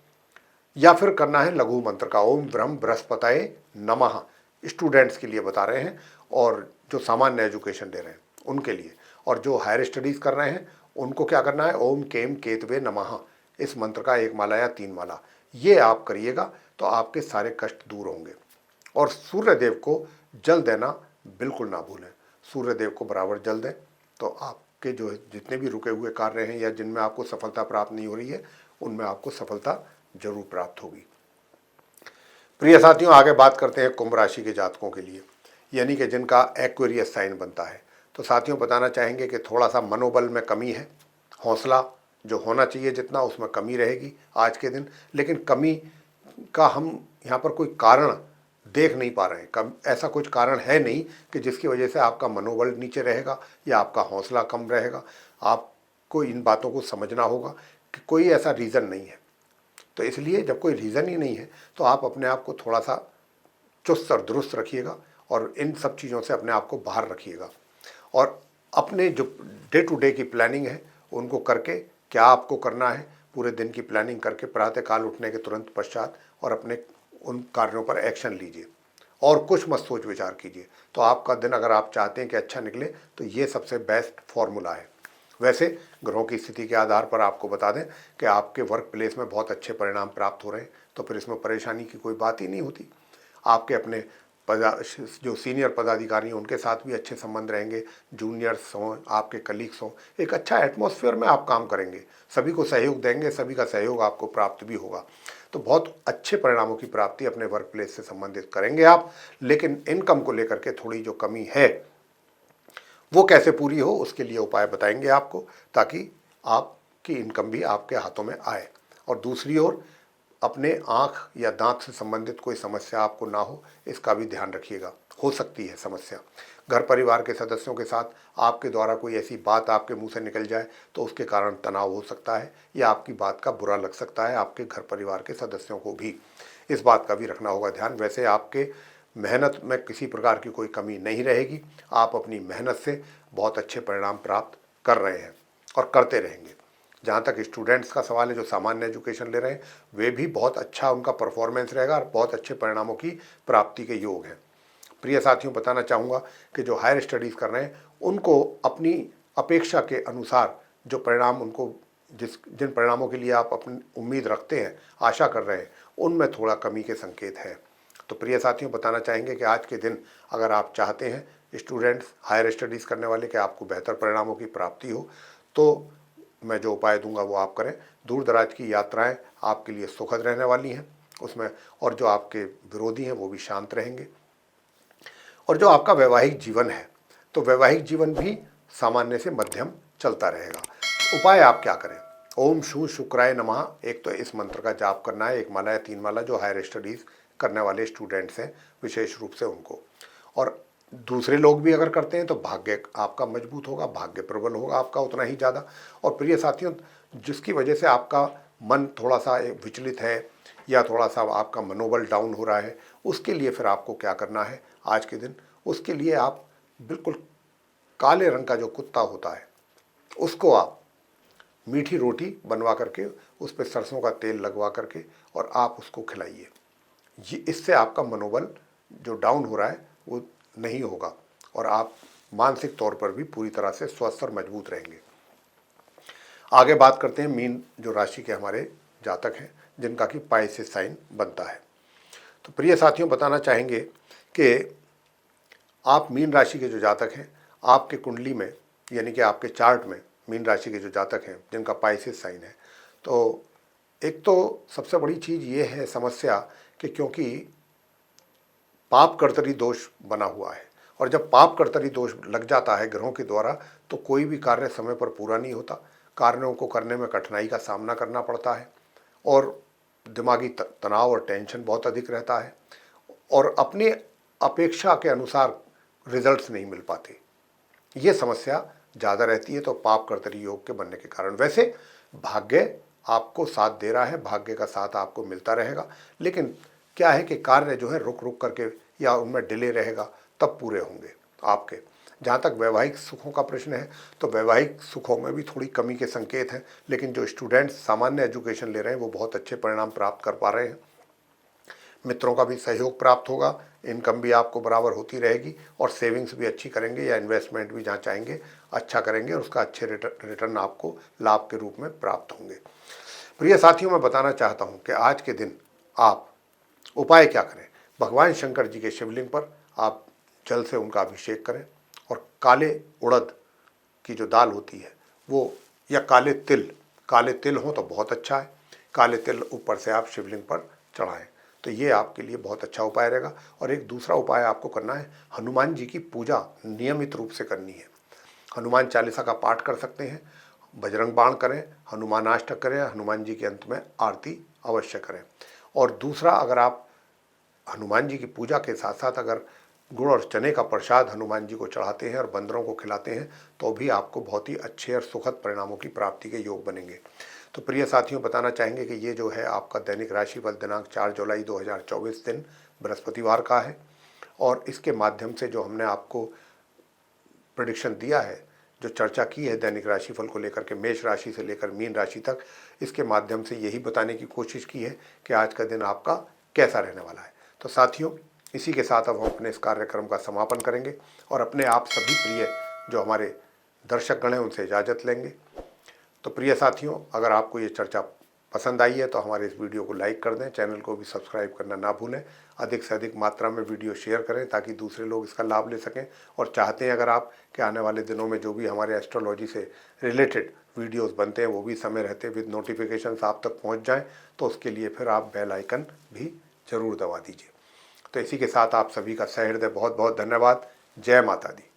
या फिर करना है लघु मंत्र का ओम ब्रह्म बृहस्पतये नमः। स्टूडेंट्स के लिए बता रहे हैं और जो सामान्य एजुकेशन ले रहे हैं उनके लिए, और जो हायर स्टडीज़ कर रहे हैं उनको क्या करना है, ओम केम केतवे नमः, इस मंत्र का 1 माला या 3 माला ये आप करिएगा तो आपके सारे कष्ट दूर होंगे। और सूर्य देव को जल देना बिल्कुल ना भूलें, सूर्य देव को बराबर जल दें तो आपके जो जितने भी रुके हुए कार्य हैं या जिनमें आपको सफलता प्राप्त नहीं हो रही है उनमें आपको सफलता जरूर प्राप्त होगी। प्रिय साथियों, आगे बात करते हैं कुंभ राशि के जातकों के लिए, यानी कि जिनका एक्वेरियस साइन बनता है। तो साथियों बताना चाहेंगे कि थोड़ा सा मनोबल में कमी है, हौसला जो होना चाहिए जितना उसमें कमी रहेगी आज के दिन, लेकिन कमी का हम यहाँ पर कोई कारण देख नहीं पा रहे हैं। ऐसा कुछ कारण है नहीं कि जिसकी वजह से आपका मनोबल नीचे रहेगा या आपका हौसला कम रहेगा। आपको इन बातों को समझना होगा कि कोई ऐसा रीज़न नहीं है। तो इसलिए जब कोई रीज़न ही नहीं है तो आप अपने आप को थोड़ा सा चुस्त और दुरुस्त रखिएगा और इन सब चीज़ों से अपने आप को बाहर रखिएगा। और अपने जो डे टू डे की प्लानिंग है उनको करके, क्या आपको करना है पूरे दिन की प्लानिंग करके प्रातःकाल उठने के तुरंत पश्चात और अपने उन कार्यों पर एक्शन लीजिए और कुछ मत सोच विचार कीजिए। तो आपका दिन अगर आप चाहते हैं कि अच्छा निकले तो ये सबसे बेस्ट फॉर्मूला है। वैसे ग्रहों की स्थिति के आधार पर आपको बता दें कि आपके वर्क प्लेस में बहुत अच्छे परिणाम प्राप्त हो रहे हैं, तो फिर इसमें परेशानी की कोई बात ही नहीं होती। आपके अपने जो सीनियर पदाधिकारी हैं उनके साथ भी अच्छे संबंध रहेंगे, जूनियर्स हों, आपके कलीग्स हों, एक अच्छा एटमॉस्फेयर में आप काम करेंगे, सभी को सहयोग देंगे, सभी का सहयोग आपको प्राप्त भी होगा। तो बहुत अच्छे परिणामों की प्राप्ति अपने वर्क प्लेस से संबंधित करेंगे आप। लेकिन इनकम को लेकर के थोड़ी जो कमी है वो कैसे पूरी हो उसके लिए उपाय बताएंगे आपको, ताकि आपकी इनकम भी आपके हाथों में आए। और दूसरी ओर अपने आँख या दांत से संबंधित कोई समस्या आपको ना हो, इसका भी ध्यान रखिएगा, हो सकती है समस्या। घर परिवार के सदस्यों के साथ आपके द्वारा कोई ऐसी बात आपके मुंह से निकल जाए तो उसके कारण तनाव हो सकता है या आपकी बात का बुरा लग सकता है आपके घर परिवार के सदस्यों को भी, इस बात का भी रखना होगा ध्यान। वैसे आपके मेहनत में किसी प्रकार की कोई कमी नहीं रहेगी, आप अपनी मेहनत से बहुत अच्छे परिणाम प्राप्त कर रहे हैं और करते रहेंगे। जहाँ तक स्टूडेंट्स का सवाल है जो सामान्य एजुकेशन ले रहे हैं, वे भी बहुत अच्छा उनका परफॉर्मेंस रहेगा और बहुत अच्छे परिणामों की प्राप्ति के योग हैं। प्रिय साथियों, बताना चाहूँगा कि जो हायर स्टडीज़ कर रहे हैं उनको अपनी अपेक्षा के अनुसार जो परिणाम उनको जिन परिणामों के लिए आप अपनी उम्मीद रखते हैं, आशा कर रहे हैं, उनमें थोड़ा कमी के संकेत हैं। तो प्रिय साथियों, बताना चाहेंगे कि आज के दिन अगर आप चाहते हैं स्टूडेंट्स हायर स्टडीज़ करने वाले कि आपको बेहतर परिणामों की प्राप्ति हो, तो मैं जो उपाय दूंगा वो आप करें। दूर दराज की यात्राएं आपके लिए सुखद रहने वाली हैं उसमें, और जो आपके विरोधी हैं वो भी शांत रहेंगे। और जो आपका वैवाहिक जीवन है तो वैवाहिक जीवन भी सामान्य से मध्यम चलता रहेगा। उपाय आप क्या करें, ओम शू शुक्राय नमः, एक तो इस मंत्र का जाप करना है, 1 माला या 3 माला, जो हायर स्टडीज़ करने वाले स्टूडेंट्स हैं विशेष रूप से उनको। और दूसरे लोग भी अगर करते हैं तो भाग्य आपका मजबूत होगा, भाग्य प्रबल होगा आपका उतना ही ज़्यादा। और प्रिय साथियों, जिसकी वजह से आपका मन थोड़ा सा विचलित है या थोड़ा सा आपका मनोबल डाउन हो रहा है, उसके लिए फिर आपको क्या करना है आज के दिन, उसके लिए आप बिल्कुल काले रंग का जो कुत्ता होता है उसको आप मीठी रोटी बनवा करके उस पर सरसों का तेल लगवा करके और आप उसको खिलाइए। ये इससे आपका मनोबल जो डाउन हो रहा है वो नहीं होगा और आप मानसिक तौर पर भी पूरी तरह से स्वस्थ और मजबूत रहेंगे। आगे बात करते हैं मीन जो राशि के हमारे जातक हैं जिनका कि पाइसेस साइन बनता है। तो प्रिय साथियों, बताना चाहेंगे कि आप मीन राशि के जो जातक हैं, आपके कुंडली में यानी कि आपके चार्ट में मीन राशि के जो जातक हैं जिनका पाइसेस साइन है, तो एक तो सबसे बड़ी चीज़ ये है समस्या कि क्योंकि पाप कर्तरी दोष बना हुआ है, और जब पाप कर्तरी दोष लग जाता है ग्रहों के द्वारा तो कोई भी कार्य समय पर पूरा नहीं होता, कार्यों को करने में कठिनाई का सामना करना पड़ता है और दिमागी तनाव और टेंशन बहुत अधिक रहता है और अपनी अपेक्षा के अनुसार रिजल्ट्स नहीं मिल पाते। ये समस्या ज़्यादा रहती है तो पाप कर्तरी योग के बनने के कारण। वैसे भाग्य आपको साथ दे रहा है, भाग्य का साथ आपको मिलता रहेगा, लेकिन क्या है कि कार्य जो है रुक रुक करके या उनमें डिले रहेगा तब पूरे होंगे आपके। जहाँ तक वैवाहिक सुखों का प्रश्न है तो वैवाहिक सुखों में भी थोड़ी कमी के संकेत हैं, लेकिन जो स्टूडेंट्स सामान्य एजुकेशन ले रहे हैं वो बहुत अच्छे परिणाम प्राप्त कर पा रहे हैं। मित्रों का भी सहयोग प्राप्त होगा, इनकम भी आपको बराबर होती रहेगी और सेविंग्स भी अच्छी करेंगे या इन्वेस्टमेंट भी जहाँ चाहेंगे अच्छा करेंगे और उसका अच्छे रिटर्न आपको लाभ के रूप में प्राप्त होंगे। प्रिय साथियों, मैं बताना चाहता हूँ कि आज के दिन आप उपाय क्या करें। भगवान शंकर जी के शिवलिंग पर आप जल से उनका अभिषेक करें और काले उड़द की जो दाल होती है वो, या काले तिल हो तो बहुत अच्छा है, काले तिल ऊपर से आप शिवलिंग पर चढ़ाएं तो ये आपके लिए बहुत अच्छा उपाय रहेगा। और एक दूसरा उपाय आपको करना है, हनुमान जी की पूजा नियमित रूप से करनी है। हनुमान चालीसा का पाठ कर सकते हैं, बजरंग बाण करें, हनुमान अष्टक करें, हनुमान जी के अंत में आरती अवश्य करें। और दूसरा, अगर आप हनुमान जी की पूजा के साथ साथ अगर गुड़ और चने का प्रसाद हनुमान जी को चढ़ाते हैं और बंदरों को खिलाते हैं तो भी आपको बहुत ही अच्छे और सुखद परिणामों की प्राप्ति के योग बनेंगे। तो प्रिय साथियों, बताना चाहेंगे कि ये जो है आपका दैनिक राशिफल दिनांक 4 जुलाई 2024 दिन बृहस्पतिवार का है और इसके माध्यम से जो हमने आपको प्रेडिक्शन दिया है, जो चर्चा की है दैनिक राशिफल को लेकर के मेष राशि से लेकर मीन राशि तक, इसके माध्यम से यही बताने की कोशिश की है कि आज का दिन आपका कैसा रहने वाला है। तो साथियों, इसी के साथ अब हम अपने इस कार्यक्रम का समापन करेंगे और अपने आप सभी प्रिय जो हमारे दर्शकगण हैं उनसे इजाज़त लेंगे। तो प्रिय साथियों, अगर आपको ये चर्चा पसंद आई है तो हमारे इस वीडियो को लाइक कर दें, चैनल को भी सब्सक्राइब करना ना भूलें, अधिक से अधिक मात्रा में वीडियो शेयर करें ताकि दूसरे लोग इसका लाभ ले सकें। और चाहते हैं अगर आप कि आने वाले दिनों में जो भी हमारे एस्ट्रोलॉजी से रिलेटेड वीडियोस बनते हैं वो भी समय रहते विद नोटिफिकेशंस आप तक पहुंच जाएं, तो उसके लिए फिर आप बेल आइकन भी ज़रूर दबा दीजिए। तो इसी के साथ आप सभी का सहृदय बहुत बहुत धन्यवाद। जय माता दी।